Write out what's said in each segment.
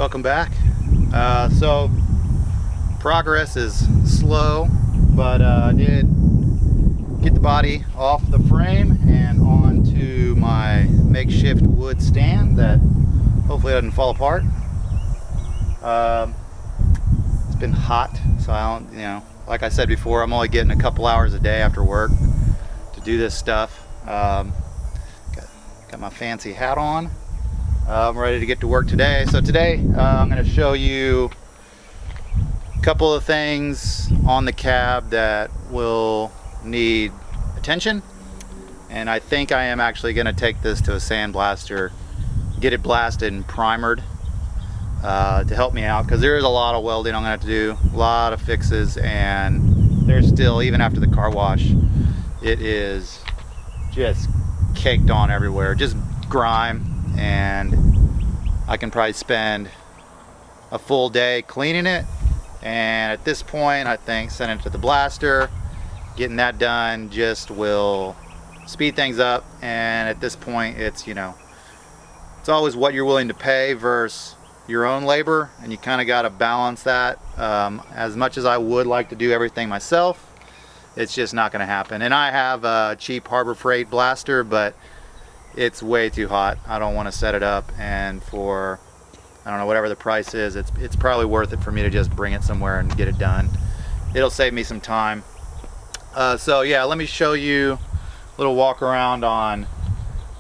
welcome back. So progress is slow, but I did get the body off the frame and onto my makeshift wood stand that hopefully doesn't fall apart. It's been hot, so I don't, like I said before, I'm only getting a couple hours a day after work to do this stuff. Got my fancy hat on. I'm ready to get to work today. So today I'm going to show you a couple of things on the cab that will need attention, and I think I am actually going to take this to a sandblaster, get it blasted and primered to help me out, because there is a lot of welding I'm going to have to do, a lot of fixes, and there's still, even after the car wash, it is just caked on everywhere, just grime. And I can probably spend a full day cleaning it, and at this point I think sending it to the blaster, getting that done just will speed things up. And at this point it's it's always what you're willing to pay versus your own labor, and you kind of got to balance that. As much as I would like to do everything myself, it's just not going to happen. And I have a cheap Harbor Freight blaster, but it's way too hot. I don't want to set it up, and for, I don't know, whatever the price is, it's probably worth it for me to just bring it somewhere and get it done. It'll save me some time. So yeah, let me show you a little walk around on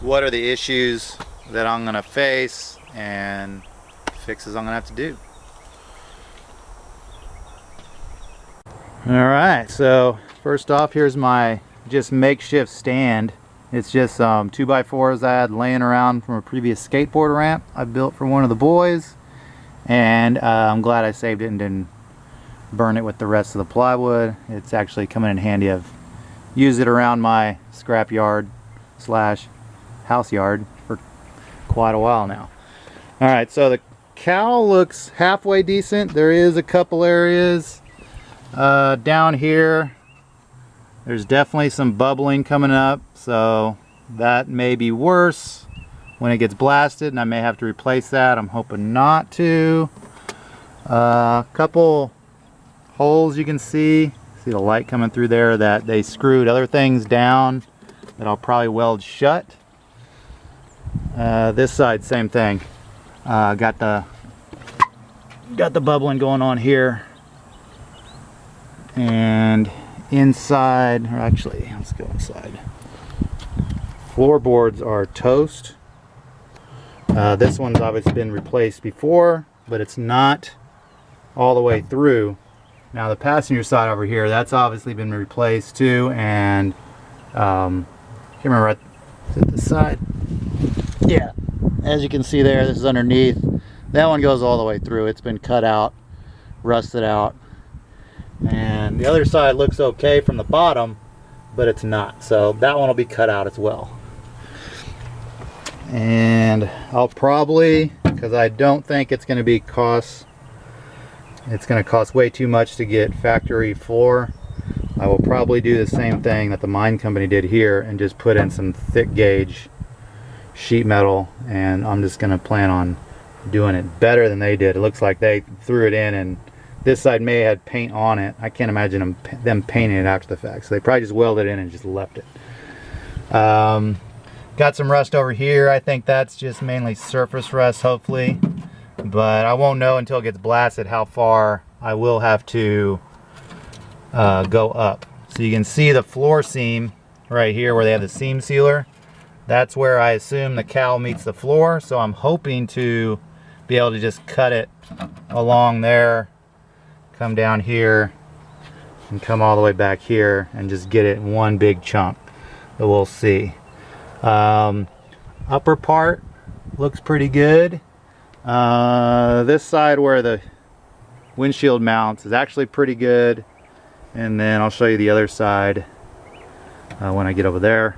what are the issues that I'm gonna face and fixes I'm gonna have to do. Alright, so first off, here's my just makeshift stand. It's just 2x4s I had laying around from a previous skateboard ramp I built for one of the boys, and I'm glad I saved it and didn't burn it with the rest of the plywood. It's actually coming in handy. I've used it around my scrap yard slash house yard for quite a while now. Alright, so the cowl looks halfway decent. There is a couple areas down here. There's definitely some bubbling coming up, so that may be worse when it gets blasted, and I may have to replace that. I'm hoping not to. A couple holes you can see the light coming through there, that they screwed other things down that I'll probably weld shut. This side, same thing. Got the bubbling going on here, and inside, or actually let's go inside, floorboards are toast. This one's obviously been replaced before, but it's not all the way through. Now the passenger side over here, that's obviously been replaced too, and can't remember, is it the side? Yeah, as you can see there, this is underneath. That one goes all the way through. It's been cut out, rusted out. And the other side looks okay from the bottom, but it's not, so that one will be cut out as well. And I'll probably, because I don't think it's going to be it's going to cost way too much to get factory floor, I will probably do the same thing that the mine company did here and just put in some thick gauge sheet metal, and I'm just going to plan on doing it better than they did. It looks like they threw it in, and this side may have had paint on it. I can't imagine them painting it after the fact, so they probably just welded it in and just left it. Got some rust over here. I think that's just mainly surface rust, hopefully, but I won't know until it gets blasted how far I will have to go up. So you can see the floor seam right here where they have the seam sealer. That's where I assume the cowl meets the floor, so I'm hoping to be able to just cut it along there, come down here, and come all the way back here, and just get it in one big chunk. But we'll see. Upper part looks pretty good. This side where the windshield mounts is actually pretty good, and then I'll show you the other side when I get over there.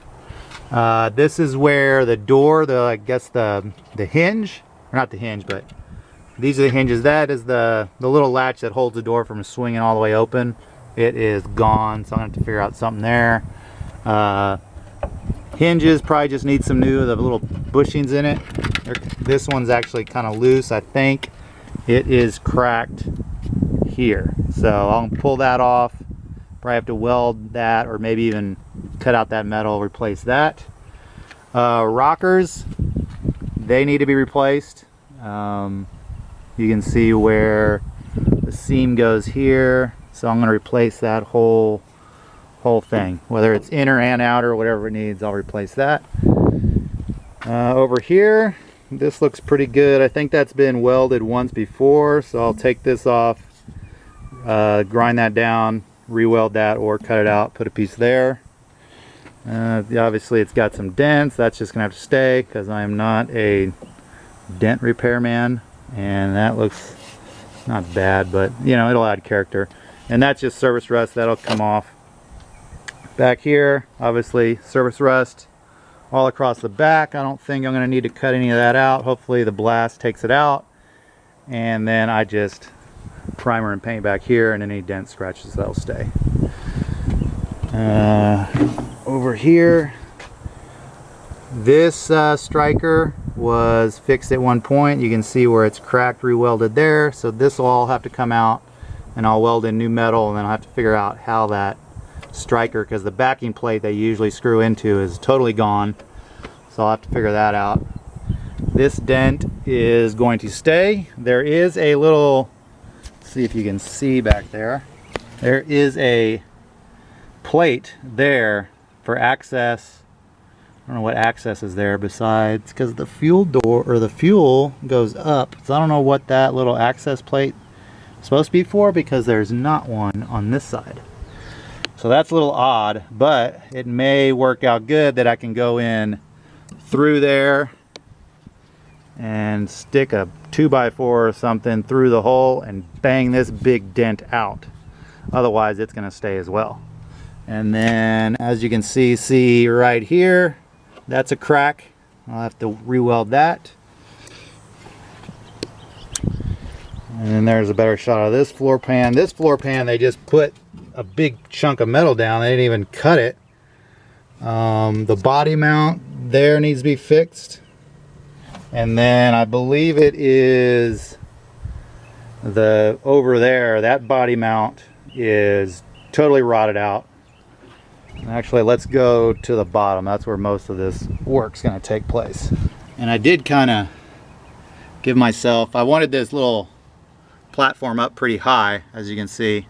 This is where the door, I guess the hinge, or not the hinge, but these are the hinges. That is the little latch that holds the door from swinging all the way open. It is gone, so I'm going to have to figure out something there. Hinges probably just need some new, the little bushings in it. This one's actually kind of loose, I think. it is cracked here. So I'll pull that off. Probably have to weld that, or maybe even cut out that metal, replace that. Rockers, they need to be replaced. You can see where the seam goes here, so I'm going to replace that whole thing, whether it's inner and outer, whatever it needs, I'll replace that. Over here, this looks pretty good. I think that's been welded once before, so I'll take this off, grind that down, re-weld that, or cut it out, put a piece there. Obviously it's got some dents. That's just gonna have to stay because I am not a dent repairman, and that looks not bad, but you know, it'll add character. And that's just surface rust, that'll come off. Back here, obviously surface rust all across the back. I don't think I'm going to need to cut any of that out. Hopefully the blast takes it out, and then I just primer and paint back here, and any dent scratches, that'll stay. Over here, this striker was fixed at one point. You can see where it's cracked, re-welded there, so this will all have to come out, and I'll weld in new metal, and then I'll have to figure out how that striker, because the backing plate they usually screw into is totally gone, so I'll have to figure that out. This dent is going to stay. There is a little, let's see if you can see back there, there is a plate there for access. I don't know what access is there besides, because the fuel door, or the fuel goes up, so I don't know what that little access plate is supposed to be for, because there's not one on this side. So that's a little odd, but it may work out good that I can go in through there and stick a 2x4 or something through the hole and bang this big dent out. Otherwise it's going to stay as well. And then as you can see right here, that's a crack. I'll have to re-weld that. And then there's a better shot of this floor pan. This floor pan, they just put a big chunk of metal down. They didn't even cut it. The body mount there needs to be fixed. And then I believe it is the over there, that body mount is totally rotted out. Actually, let's go to the bottom. That's where most of this work's going to take place. And I did kind of give myself, I wanted this little platform up pretty high, as you can see,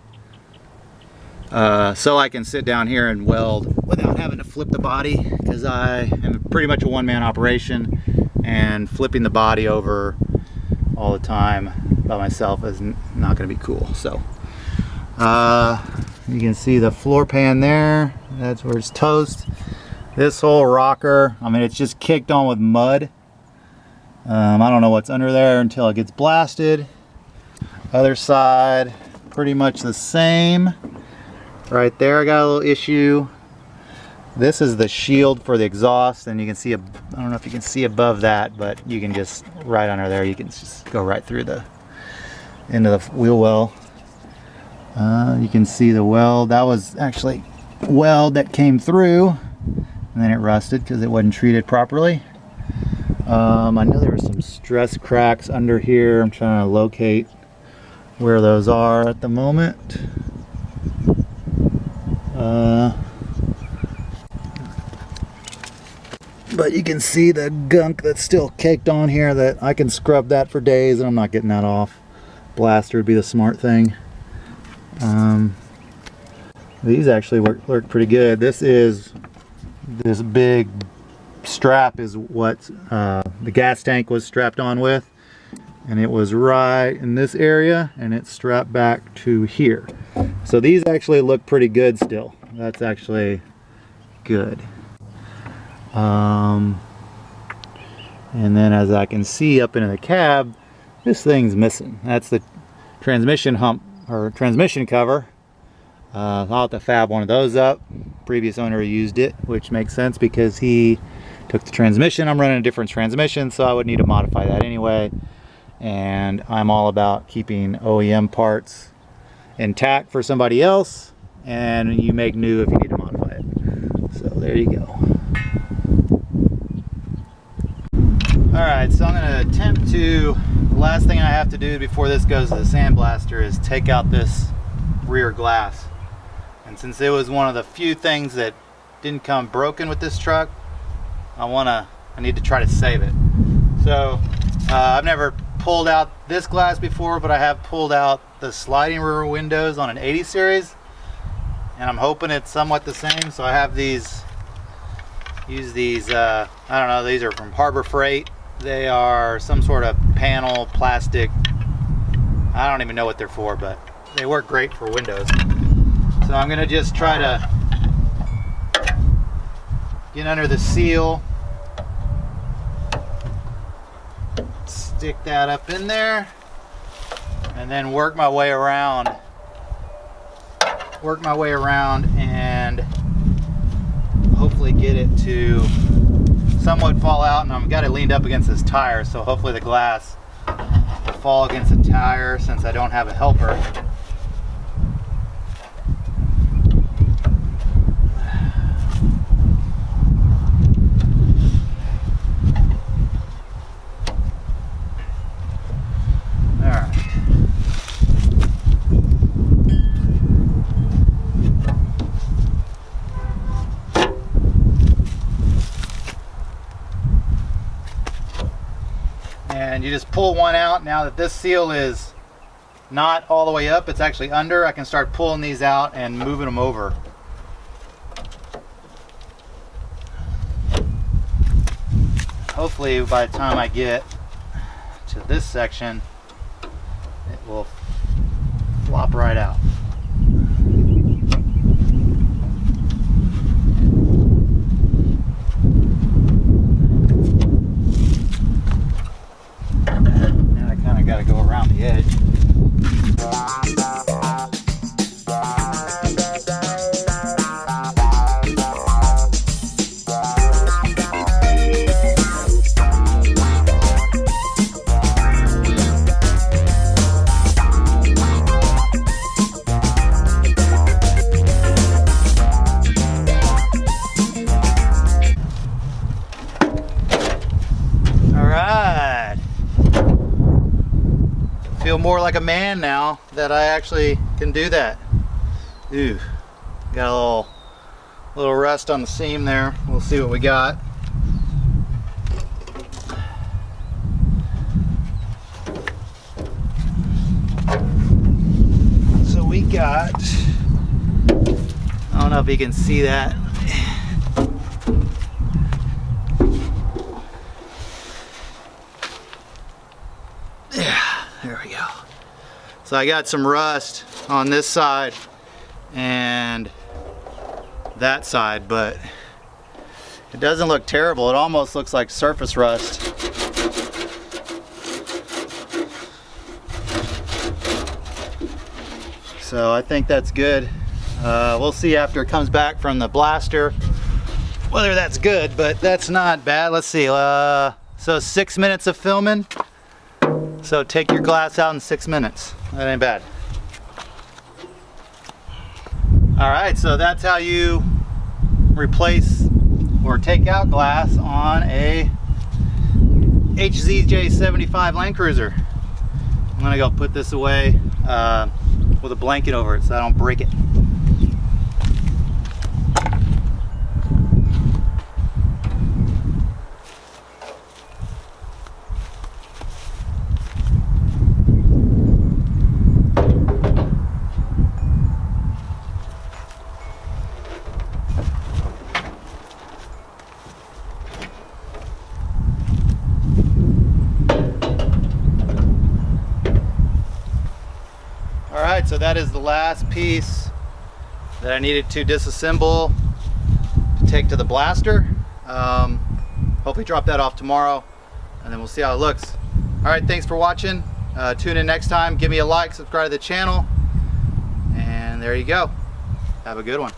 so I can sit down here and weld without having to flip the body, because I am pretty much a one-man operation, and flipping the body over all the time by myself is not going to be cool. So you can see the floor pan there, that's where it's toast. This whole rocker, I mean, it's just kicked on with mud. I don't know what's under there until it gets blasted. Other side, pretty much the same. Right there I got a little issue. This is the shield for the exhaust, and you can see, I don't know if you can see above that, but you can just, right under there, you can just go right through the into the wheel well. You can see the weld. That was actually weld that came through, and then it rusted because it wasn't treated properly. I know there were some stress cracks under here. I'm trying to locate where those are at the moment. But you can see the gunk that's still caked on here, that I can scrub that for days and I'm not getting that off. Blaster would be the smart thing. These actually work pretty good. This big strap is what the gas tank was strapped on with, and it was right in this area, and it's strapped back to here. So these actually look pretty good still. That's actually good. And then as I can see up into the cab, this thing's missing. That's the transmission hump, or transmission cover. I'll have to fab one of those up. Previous owner used it, which makes sense because he took the transmission. I'm running a different transmission, so I would need to modify that anyway. And I'm all about keeping OEM parts intact for somebody else, and you make new if you need to modify it. So there you go. Alright, so I'm going to attempt to last thing I have to do before this goes to the sandblaster is take out this rear glass. And since it was one of the few things that didn't come broken with this truck, I need to try to save it. So I've never pulled out this glass before, but I have pulled out the sliding rear windows on an 80 series, and I'm hoping it's somewhat the same. So I have these, use these, I don't know, these are from Harbor Freight. They are some sort of panel plastic. I don't even know what they're for, but they work great for windows. So I'm gonna just try to get under the seal, stick that up in there, and then work my way around and hopefully get it to somewhat fall out. And I've got it leaned up against this tire, so hopefully the glass will fall against the tire since I don't have a helper. And you just pull one out. Now that this seal is not all the way up, it's actually under, I can start pulling these out and moving them over. Hopefully by the time I get to this section, it will flop right out. Got to go around the edge. Feel more like a man now that I actually can do that. Ooh, got a little rust on the seam there. We'll see what we got. So we got, I don't know if you can see that. There we go. So I got some rust on this side and that side, but it doesn't look terrible. It almost looks like surface rust. So I think that's good. We'll see after it comes back from the blaster whether that's good, but that's not bad. Let's see. So 6 minutes of filming. So take your glass out in 6 minutes. That ain't bad. Alright, so that's how you replace or take out glass on a HZJ75 Land Cruiser. I'm gonna go put this away with a blanket over it so I don't break it. Alright, so that is the last piece that I needed to disassemble to take to the blaster. Hopefully drop that off tomorrow and then we'll see how it looks. Alright, thanks for watching. Tune in next time. Give me a like, subscribe to the channel, and there you go. Have a good one.